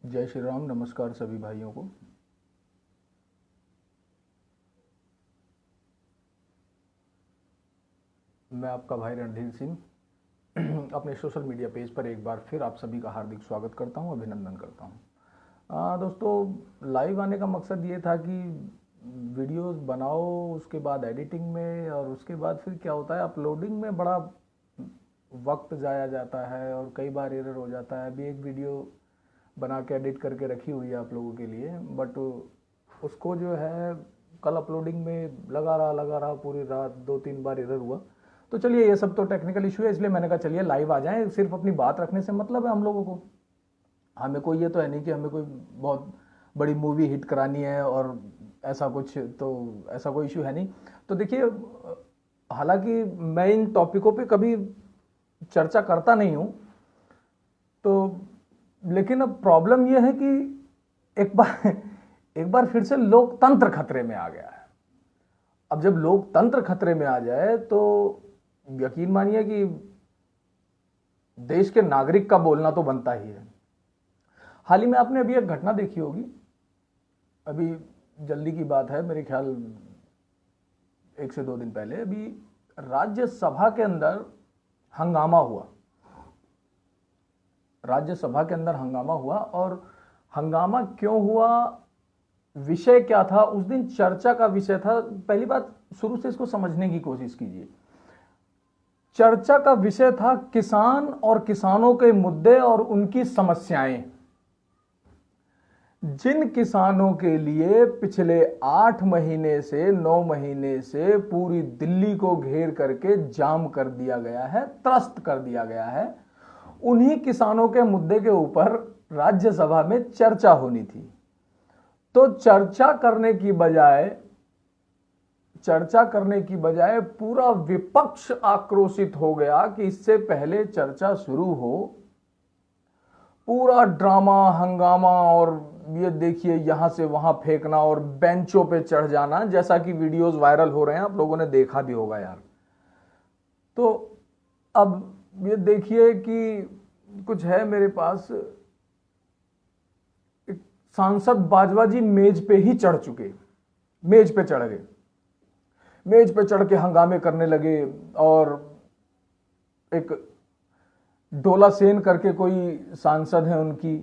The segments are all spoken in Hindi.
जय श्री राम। नमस्कार सभी भाइयों को। मैं आपका भाई रणधीर सिंह अपने सोशल मीडिया पेज पर एक बार फिर आप सभी का हार्दिक स्वागत करता हूं, अभिनंदन करता हूं। दोस्तों, लाइव आने का मकसद ये था कि वीडियोस बनाओ, उसके बाद एडिटिंग में, और उसके बाद फिर क्या होता है, अपलोडिंग में बड़ा वक्त जाया जाता है और कई बार एरर हो जाता है। अभी एक वीडियो बना के एडिट करके रखी हुई है आप लोगों के लिए, बट उसको जो है कल अपलोडिंग में लगा रहा पूरी रात, 2-3 बार एरर हुआ। तो चलिए, ये सब तो टेक्निकल इशू है, इसलिए मैंने कहा चलिए लाइव आ जाएं। सिर्फ अपनी बात रखने से मतलब है हम लोगों को। हमें कोई ये तो है नहीं कि हमें कोई बहुत बड़ी मूवी हिट करानी है और ऐसा कुछ, तो ऐसा कोई इशू है नहीं। तो देखिए, हालांकि मैं इन टॉपिकों पे कभी चर्चा करता नहीं हूं, तो लेकिन अब प्रॉब्लम यह है कि एक बार फिर से लोकतंत्र खतरे में आ गया है। अब जब लोकतंत्र खतरे में आ जाए तो यकीन मानिए कि देश के नागरिक का बोलना तो बनता ही है। हाल ही में आपने अभी एक घटना देखी होगी, अभी जल्दी की बात है, मेरे ख्याल 1 से 2 दिन पहले अभी राज्यसभा के अंदर हंगामा हुआ। राज्यसभा के अंदर हंगामा हुआ, और हंगामा क्यों हुआ, विषय क्या था, उस दिन चर्चा का विषय था। पहली बात, शुरू से इसको समझने की कोशिश कीजिए। चर्चा का विषय था किसान और किसानों के मुद्दे और उनकी समस्याएं। जिन किसानों के लिए पिछले 8 महीने से 9 महीने से पूरी दिल्ली को घेर करके जाम कर दिया गया है, त्रस्त कर दिया गया है, उन्हीं किसानों के मुद्दे के ऊपर राज्यसभा में चर्चा होनी थी। तो चर्चा करने की बजाय पूरा विपक्ष आक्रोशित हो गया कि इससे पहले चर्चा शुरू हो, पूरा ड्रामा, हंगामा, और ये देखिए यहां से वहां फेंकना और बेंचों पे चढ़ जाना, जैसा कि वीडियोस वायरल हो रहे हैं, आप लोगों ने देखा भी होगा यार। तो अब ये देखिए कि कुछ है मेरे पास, सांसद बाजवा जी मेज पे ही चढ़ चुके, मेज पे चढ़ गए, मेज पे चढ़ के हंगामे करने लगे। और एक डोला सेन करके कोई सांसद है उनकी,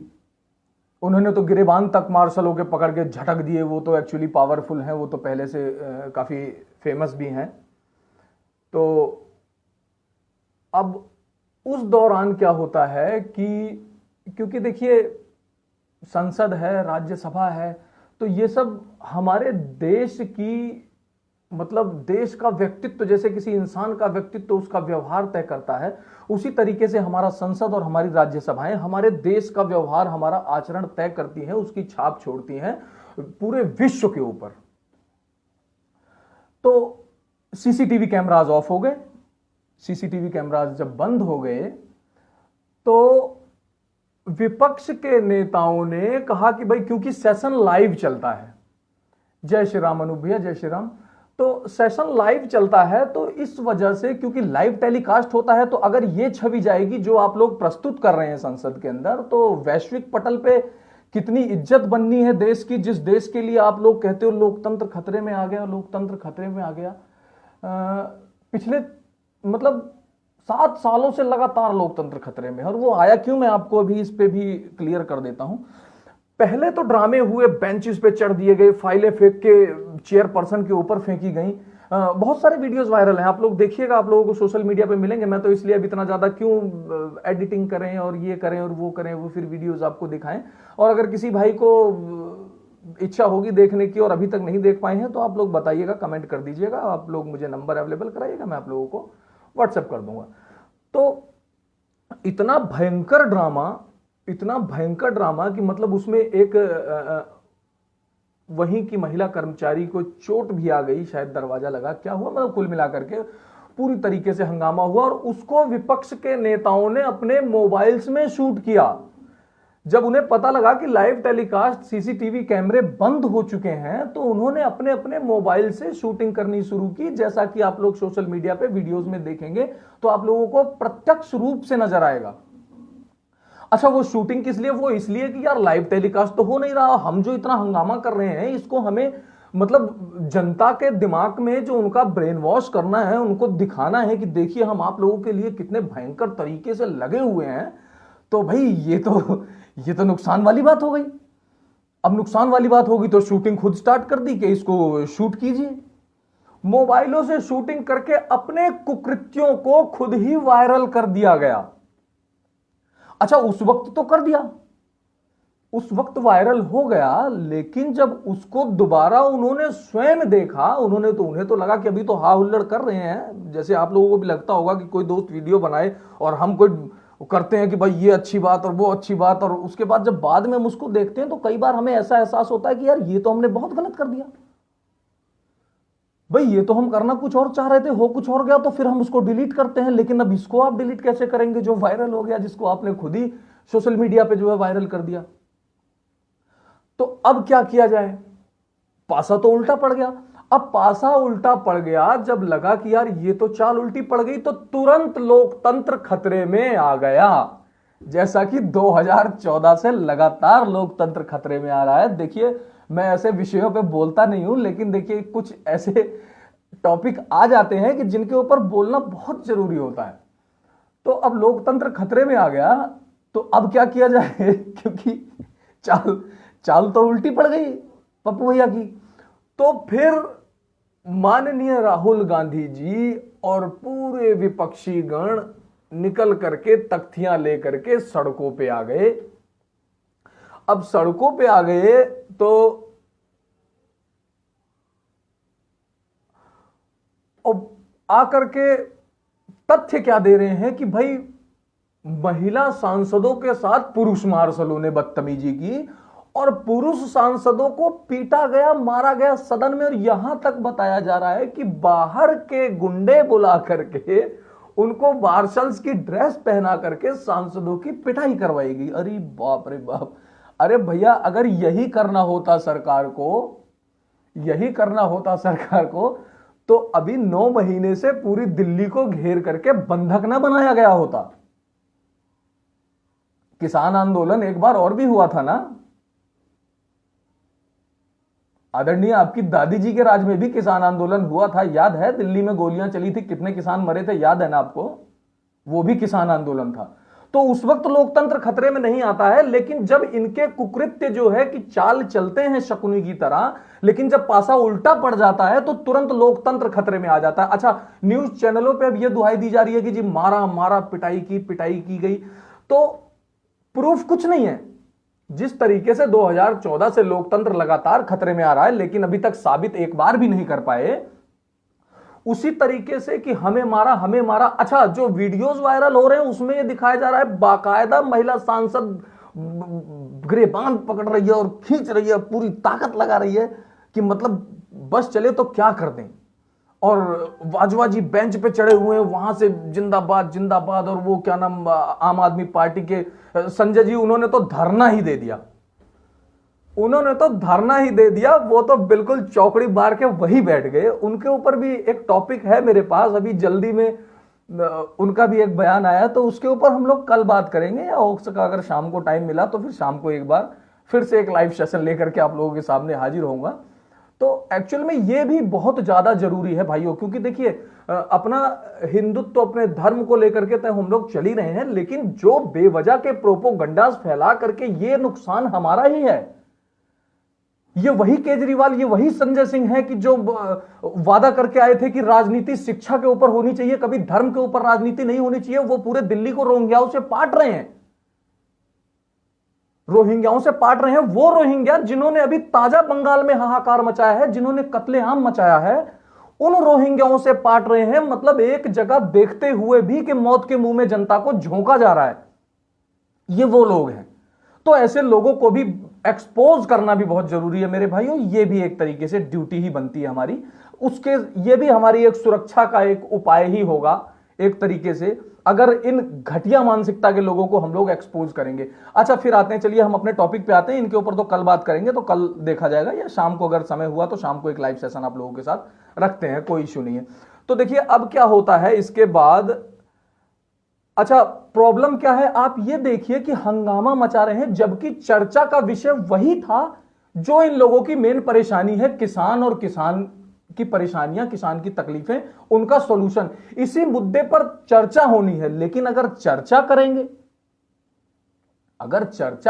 उन्होंने तो गिरेबान तक मार्शल होके पकड़ के झटक दिए। वो तो एक्चुअली पावरफुल हैं, वो तो पहले से काफी फेमस भी हैं। तो अब उस दौरान क्या होता है कि क्योंकि देखिए संसद है, राज्यसभा है, तो ये सब हमारे देश की, मतलब देश का व्यक्तित्व, जैसे किसी इंसान का व्यक्तित्व उसका व्यवहार तय करता है, उसी तरीके से हमारा संसद और हमारी राज्यसभाएं हमारे देश का व्यवहार, हमारा आचरण तय करती हैं, उसकी छाप छोड़ती हैं पूरे विश्व के ऊपर। तो सीसीटीवी कैमराज ऑफ हो गए। सीसीटीवी कैमराज जब बंद हो गए तो विपक्ष के नेताओं ने कहा कि भाई, क्योंकि सेशन लाइव चलता है, जय श्री राम अनूप भैया, जय श्री राम। तो सेशन लाइव चलता है, तो इस वजह से, क्योंकि लाइव टेलीकास्ट होता है, तो अगर ये छवि जाएगी जो आप लोग प्रस्तुत कर रहे हैं संसद के अंदर, तो वैश्विक पटल पे कितनी इज्जत बननी है देश की, जिस देश के लिए आप लोग कहते हो लोकतंत्र खतरे में आ गया, लोकतंत्र खतरे में आ गया। पिछले मतलब 7 सालों से लगातार लोकतंत्र खतरे में है, और वो आया क्यों, मैं आपको अभी इस पे भी क्लियर कर देता हूं। पहले तो ड्रामे हुए, बेंचेस पे चढ़ दिए गए, फाइलें फेंक के चेयरपर्सन के ऊपर फेंकी गई। बहुत सारे वीडियोस वायरल हैं, आप लोग देखिएगा, आप लोगों को सोशल मीडिया पे मिलेंगे। मैं तो इसलिए अब इतना ज्यादा क्यों एडिटिंग करें और ये करें और वो करें, वो फिर वीडियोस आपको दिखाएं। और अगर किसी भाई को इच्छा होगी देखने की और अभी तक नहीं देख पाए हैं, तो आप लोग बताइएगा, कमेंट कर दीजिएगा, आप लोग मुझे नंबर अवेलेबल कराइएगा, मैं आप लोगों को व्हाट्सएप कर दूंगा। तो इतना भयंकर ड्रामा, इतना भयंकर ड्रामा कि मतलब उसमें एक वहीं की महिला कर्मचारी को चोट भी आ गई, शायद दरवाजा लगा, क्या हुआ, मतलब कुल मिलाकर के पूरी तरीके से हंगामा हुआ। और उसको विपक्ष के नेताओं ने अपने मोबाइल्स में शूट किया। जब उन्हें पता लगा कि लाइव टेलीकास्ट, सीसीटीवी कैमरे बंद हो चुके हैं, तो उन्होंने अपने अपने मोबाइल से शूटिंग करनी शुरू की। जैसा कि आप लोग सोशल मीडिया पे वीडियोस में देखेंगे तो आप लोगों को प्रत्यक्ष रूप से नजर आएगा। अच्छा वो शूटिंग किस लिए? वो इसलिए कि यार लाइव टेलीकास्ट तो हो नहीं रहा, हम जो इतना हंगामा कर रहे हैं इसको हमें मतलब जनता के दिमाग में जो उनका ब्रेन वॉश करना है, उनको दिखाना है कि देखिए हम आप लोगों के लिए कितने भयंकर तरीके से लगे हुए हैं। तो भाई ये तो नुकसान वाली बात हो गई। अब नुकसान वाली बात होगी तो शूटिंग खुद स्टार्ट कर दी कि इसको शूट कीजिए। मोबाइलों से शूटिंग करके अपने कुकृत्यों को खुद ही वायरल कर दिया गया। अच्छा उस वक्त तो कर दिया, उस वक्त वायरल हो गया, लेकिन जब उसको दोबारा उन्होंने स्वयं देखा, उन्हें तो लगा कि अभी तो हा हुल्लड़ कर रहे हैं, जैसे आप लोगों को भी लगता होगा कि कोई दोस्त वीडियो बनाए और हम कोई करते हैं कि भाई ये अच्छी बात और वो अच्छी बात, और उसके बाद जब बाद में हम उसको देखते हैं तो कई बार हमें ऐसा एहसास होता है कि यार ये तो हमने बहुत गलत कर दिया भाई, ये तो हम करना कुछ और चाह रहे थे, हो कुछ और गया, तो फिर हम उसको डिलीट करते हैं। लेकिन अब इसको आप डिलीट कैसे करेंगे जो वायरल हो गया, जिसको आपने खुद ही सोशल मीडिया पे जो है वायरल कर दिया। तो अब क्या किया जाए? पासा तो उल्टा पड़ गया। अब पासा उल्टा पड़ गया, जब लगा कि यार ये तो चाल उल्टी पड़ गई, तो तुरंत लोकतंत्र खतरे में आ गया। जैसा कि 2014 से लगातार लोकतंत्र खतरे में आ रहा है। देखिए मैं ऐसे विषयों पे बोलता नहीं हूं, लेकिन देखिए कुछ ऐसे टॉपिक आ जाते हैं कि जिनके ऊपर बोलना बहुत जरूरी होता है। तो अब लोकतंत्र खतरे में आ गया, तो अब क्या किया जाए क्योंकि चाल तो उल्टी पड़ गई पप्पू भैया की। तो फिर माननीय राहुल गांधी जी और पूरे विपक्षी गण निकल करके तख्तियां लेकर के सड़कों पे आ गए। अब सड़कों पे आ गए तो अब आकर के तथ्य क्या दे रहे हैं कि भाई महिला सांसदों के साथ पुरुष मार्शलों ने बदतमीजी की और पुरुष सांसदों को पीटा गया, मारा गया सदन में। और यहां तक बताया जा रहा है कि बाहर के गुंडे बुला करके उनको मार्शल्स की ड्रेस पहना करके सांसदों की पिटाई करवाई गई। अरे बाप रे बाप! अरे भैया अगर यही करना होता सरकार को तो अभी 9 महीने से पूरी दिल्ली को घेर करके बंधक ना बनाया गया होता। किसान आंदोलन एक बार और भी हुआ था ना आदरणीय, आपकी दादी जी के राज में भी किसान आंदोलन हुआ था, याद है? दिल्ली में गोलियां चली थी, कितने किसान मरे थे, याद है ना आपको? वो भी किसान आंदोलन था। तो उस वक्त लोकतंत्र खतरे में नहीं आता है, लेकिन जब इनके कुकृत्य जो है कि चाल चलते हैं शकुनी की तरह, लेकिन जब पासा उल्टा पड़ जाता है तो तुरंत लोकतंत्र खतरे में आ जाता है। अच्छा न्यूज चैनलों पे अब यह दुहाई दी जा रही है कि जी मारा पिटाई की गई, तो प्रूफ कुछ नहीं है। जिस तरीके से 2014 से लोकतंत्र लगातार खतरे में आ रहा है, लेकिन अभी तक साबित एक बार भी नहीं कर पाए, उसी तरीके से कि हमें मारा। अच्छा जो वीडियोस वायरल हो रहे हैं उसमें यह दिखाया जा रहा है बाकायदा महिला सांसद गिरबान पकड़ रही है और खींच रही है, पूरी ताकत लगा रही है कि मतलब बस चले तो क्या कर दें। और बाजवा जी बेंच पे चढ़े हुए हैं, वहां से जिंदाबाद जिंदाबाद। और वो क्या नाम, आम आदमी पार्टी के संजय जी, उन्होंने तो धरना ही दे दिया। वो तो बिल्कुल चौकड़ी मार के वही बैठ गए। उनके ऊपर भी एक टॉपिक है मेरे पास, अभी जल्दी में उनका भी एक बयान आया, तो उसके ऊपर हम लोग कल बात करेंगे, या हो सका अगर शाम को टाइम मिला तो फिर शाम को एक बार फिर से एक लाइव सेशन लेकर के आप लोगों के सामने हाजिर होऊंगा। तो एक्चुअल में ये भी बहुत ज्यादा जरूरी है भाइयों, क्योंकि देखिए अपना हिंदुत्व तो अपने धर्म को लेकर के तो हम लोग चल ही रहे हैं, लेकिन जो बेवजह के प्रोपोगंडास फैला करके ये नुकसान हमारा ही है। ये वही केजरीवाल, ये वही संजय सिंह है कि जो वादा करके आए थे कि राजनीति शिक्षा के ऊपर होनी चाहिए, कभी धर्म के ऊपर राजनीति नहीं होनी चाहिए। वो पूरे दिल्ली को रोहिंग्याओं से पाट रहे हैं, वो रोहिंग्या जिन्होंने अभी ताजा बंगाल में हाहाकार मचाया है, जिन्होंने कत्लेआम मचाया है, उन रोहिंग्याओं से पाट रहे हैं। मतलब एक जगह देखते हुए भी कि मौत के मुंह में जनता को झोंका जा रहा है, ये वो लोग हैं। तो ऐसे लोगों को भी एक्सपोज करना भी बहुत जरूरी है मेरे भाइयों। ये भी एक तरीके से ड्यूटी ही बनती है हमारी, उसके ये भी हमारी एक सुरक्षा का एक उपाय ही होगा एक तरीके से, अगर इन घटिया मानसिकता के लोगों को हम लोग एक्सपोज करेंगे। अच्छा फिर आते हैं, चलिए हम अपने टॉपिक पे आते हैं। इनके ऊपर तो कल बात करेंगे, तो कल देखा जाएगा, या शाम को अगर समय हुआ तो शाम को एक लाइव सेशन आप लोगों के साथ रखते हैं, कोई इश्यू नहीं है। तो देखिए अब क्या होता है इसके बाद, अच्छा, प्रॉब्लम क्या है, आप ये देखिए कि हंगामा मचा रहे हैं, जबकि चर्चा का विषय वही था जो इन लोगों की मेन परेशानी है, किसान और किसान की परेशानियां, किसान की तकलीफें, उनका सॉल्यूशन, इसी मुद्दे पर चर्चा होनी है। लेकिन अगर चर्चा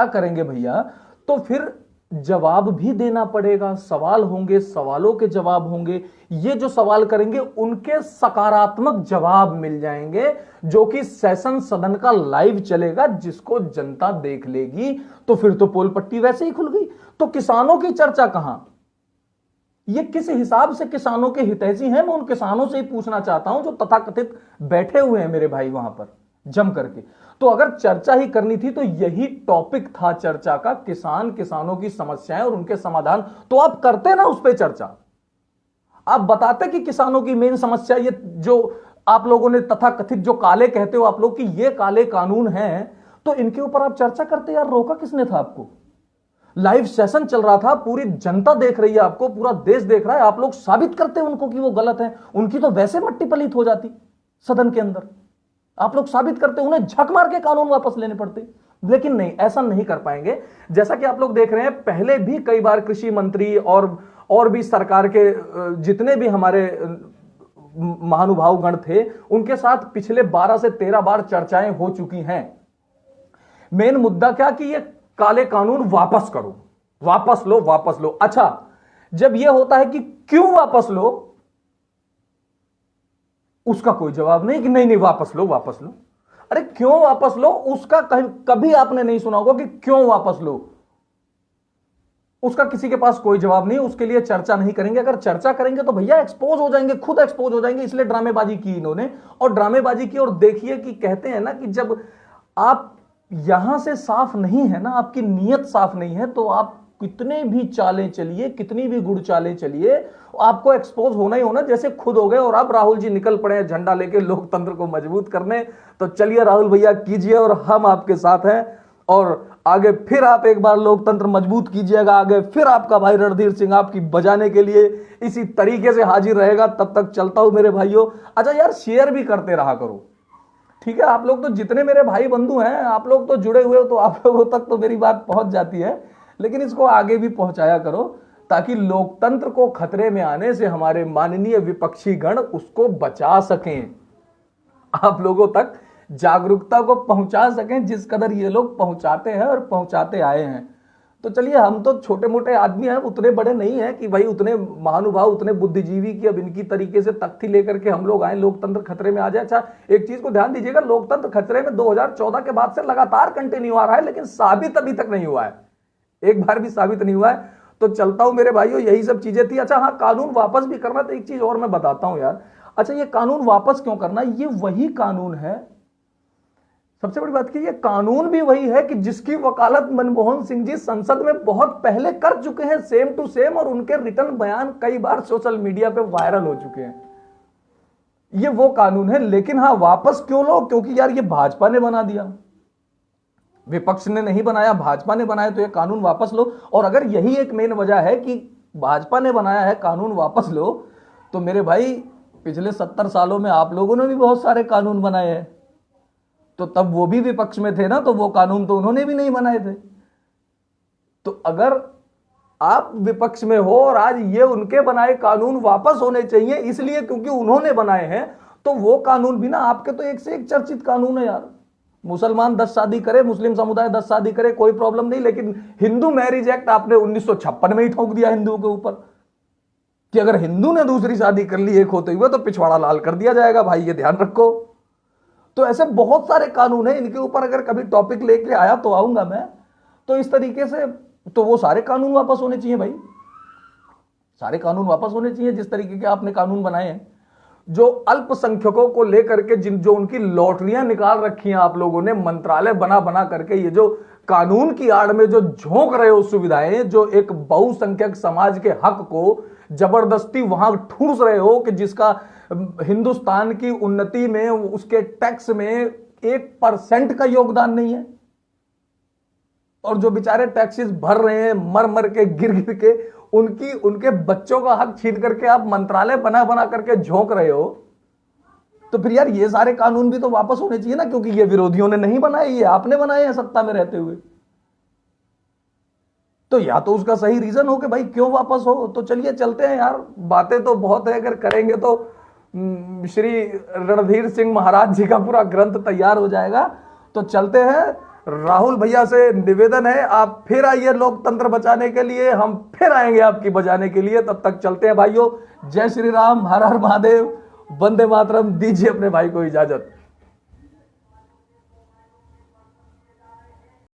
करेंगे भैया, तो फिर जवाब भी देना पड़ेगा, सवाल होंगे, सवालों के जवाब होंगे। ये जो सवाल करेंगे उनके सकारात्मक जवाब मिल जाएंगे, जो कि सेशन सदन का लाइव चलेगा, जिसको जनता देख लेगी। तो फिर तो पोल पट्टी वैसे ही खुल गई। तो किसानों की चर्चा कहां, ये किस हिसाब से किसानों के हितैषी हैं, मैं उन किसानों से ही पूछना चाहता हूं जो तथाकथित बैठे हुए हैं मेरे भाई वहां पर जम करके। तो अगर चर्चा ही करनी थी तो यही टॉपिक था चर्चा का, किसानों की समस्याएं और उनके समाधान। तो आप करते ना उस पर चर्चा, आप बताते कि किसानों की मेन समस्या ये जो आप लोगों ने तथाकथित जो काले कहते हो आप लोग कि ये काले कानून हैं, तो इनके ऊपर आप चर्चा करते। यार रोका किसने था आपको? लाइव सेशन चल रहा था, पूरी जनता देख रही है आपको, पूरा देश देख रहा है, आप लोग साबित करते उनको कि वो गलत है। उनकी तो वैसे मट्टी पलीत हो जाती सदन के अंदर, आप लोग साबित करते, उन्हें झक मार के कानून वापस लेने पड़ते। लेकिन नहीं, ऐसा नहीं कर पाएंगे। जैसा कि आप लोग देख रहे हैं, पहले भी कई बार कृषि मंत्री और भी सरकार के जितने भी हमारे महानुभाव गण थे, उनके साथ पिछले 12 से 13 बार चर्चाएं हो चुकी हैं। मेन मुद्दा क्या कि ये काले कानून वापस करो, वापस लो, वापस लो। अच्छा, जब यह होता है कि क्यों वापस लो, उसका कोई जवाब नहीं कि नहीं नहीं वापस लो, वापस लो। अरे क्यों वापस लो, उसका कभी आपने नहीं सुना होगा कि क्यों वापस लो, उसका किसी के पास कोई जवाब नहीं। उसके लिए चर्चा नहीं करेंगे। अगर चर्चा करेंगे तो भैया एक्सपोज हो जाएंगे, खुद एक्सपोज हो जाएंगे। इसलिए ड्रामेबाजी की इन्होंने, और ड्रामेबाजी की। और देखिए कि कहते हैं ना कि जब आप यहां से साफ नहीं है ना, आपकी नीयत साफ नहीं है, तो आप कितने भी चालें चलिए, कितनी भी गुड़ चालें चलिए, आपको एक्सपोज होना ही होना। जैसे खुद हो गए और अब राहुल जी निकल पड़े हैं झंडा लेके लोकतंत्र को मजबूत करने। तो चलिए राहुल भैया कीजिए, और हम आपके साथ हैं। और आगे फिर आप एक बार लोकतंत्र मजबूत कीजिएगा, आगे फिर आपका भाई रणधीर सिंह आपकी बजाने के लिए इसी तरीके से हाजिर रहेगा। तब तक चलता हूं मेरे भाइयों। अच्छा यार, शेयर भी करते रहा करो, ठीक है? आप लोग तो जितने मेरे भाई बंधु हैं, आप लोग तो जुड़े हुए हो, तो आप लोगों तक तो मेरी बात पहुंच जाती है। लेकिन इसको आगे भी पहुंचाया करो, ताकि लोकतंत्र को खतरे में आने से हमारे माननीय विपक्षी गण उसको बचा सकें, आप लोगों तक जागरूकता को पहुंचा सकें, जिस कदर ये लोग पहुंचाते हैं और पहुंचाते आए हैं। तो चलिए, हम तो छोटे मोटे आदमी हैं, उतने बड़े नहीं हैं कि भाई उतने महानुभाव, उतने बुद्धिजीवी की अब इनकी तरीके से तख्ती लेकर के हम लोग आए, लोकतंत्र खतरे में आ जाए। अच्छा, एक चीज को ध्यान दीजिएगा, लोकतंत्र खतरे में 2014 के बाद से लगातार कंटिन्यू आ रहा है, लेकिन साबित अभी तक नहीं हुआ है, एक बार भी साबित नहीं हुआ है। तो चलता हूं मेरे भाइयों, यही सब चीजें थी। अच्छा हाँ, कानून वापस भी करना, तो एक चीज और मैं बताता हूं यार। अच्छा, ये कानून वापस क्यों करना? ये वही कानून है, सबसे बड़ी बात की, ये कानून भी वही है कि जिसकी वकालत मनमोहन सिंह जी संसद में बहुत पहले कर चुके हैं, सेम टू सेम, और उनके रिटर्न बयान कई बार सोशल मीडिया पे वायरल हो चुके हैं। ये वो कानून है। लेकिन हाँ, वापस क्यों लो? क्योंकि यार ये भाजपा ने बना दिया, विपक्ष ने नहीं बनाया, भाजपा ने बनाया, तो ये कानून वापस लो। और अगर यही एक मेन वजह है कि भाजपा ने बनाया है, कानून वापस लो, तो मेरे भाई पिछले 70 सालों में आप लोगों ने भी बहुत सारे कानून बनाए हैं, तो तब वो भी विपक्ष में थे ना, तो वो कानून तो उन्होंने भी नहीं बनाए थे। तो अगर आप विपक्ष में हो और आज ये उनके बनाए कानून वापस होने चाहिए, इसलिए क्योंकि उन्होंने बनाए हैं, तो वो कानून भी ना आपके तो एक से एक चर्चित कानून है यार। मुसलमान 10 शादी करे, मुस्लिम समुदाय 10 शादी करे, कोई प्रॉब्लम नहीं, लेकिन हिंदू मैरिज एक्ट आपने 1956 में ही ठोक दिया हिंदुओं के ऊपर, कि अगर हिंदू ने दूसरी शादी कर ली एक होते हुए तो पिछवाड़ा लाल कर दिया जाएगा। भाई ये ध्यान रखो। तो ऐसे बहुत सारे कानून हैं, इनके ऊपर अगर कभी टॉपिक लेके आया तो आऊंगा मैं। तो इस तरीके से तो वो सारे कानून वापस होने चाहिए भाई, सारे कानून वापस होने चाहिए जिस तरीके के आपने कानून बनाए हैं। जो अल्पसंख्यकों को लेकर के जो उनकी लॉटरियां निकाल रखी हैं आप लोगों ने, मंत्रालय बना बना करके, ये जो कानून की आड़ में जो झोंक रहे हो सुविधाएं, जो एक बहुसंख्यक समाज के हक को जबरदस्ती वहां ठूस रहे हो, कि जिसका हिंदुस्तान की उन्नति में, उसके टैक्स में 1% का योगदान नहीं है। और जो बेचारे टैक्सेस भर रहे हैं मर मर के, गिर गिर के, उनके बच्चों का हक छीन करके आप मंत्रालय बना बना करके झोंक रहे हो। तो फिर यार ये सारे कानून भी तो वापस होने चाहिए ना, क्योंकि ये विरोधियों ने नहीं बनाए, ये आपने बनाए हैं सत्ता में रहते हुए। तो या तो उसका सही रीजन हो कि भाई क्यों वापस हो। तो चलिए चलते हैं यार, बातें तो बहुत है, अगर करेंगे तो श्री रणधीर सिंह महाराज जी का पूरा ग्रंथ तैयार हो जाएगा। तो चलते हैं, राहुल भैया से निवेदन है आप फिर आइए लोकतंत्र बचाने के लिए, हम फिर आएंगे आपकी बजाने के लिए। तब तक चलते हैं भाइयों, जय श्री राम, हर हर महादेव, वंदे मातरम। दीजिए अपने भाई को इजाजत।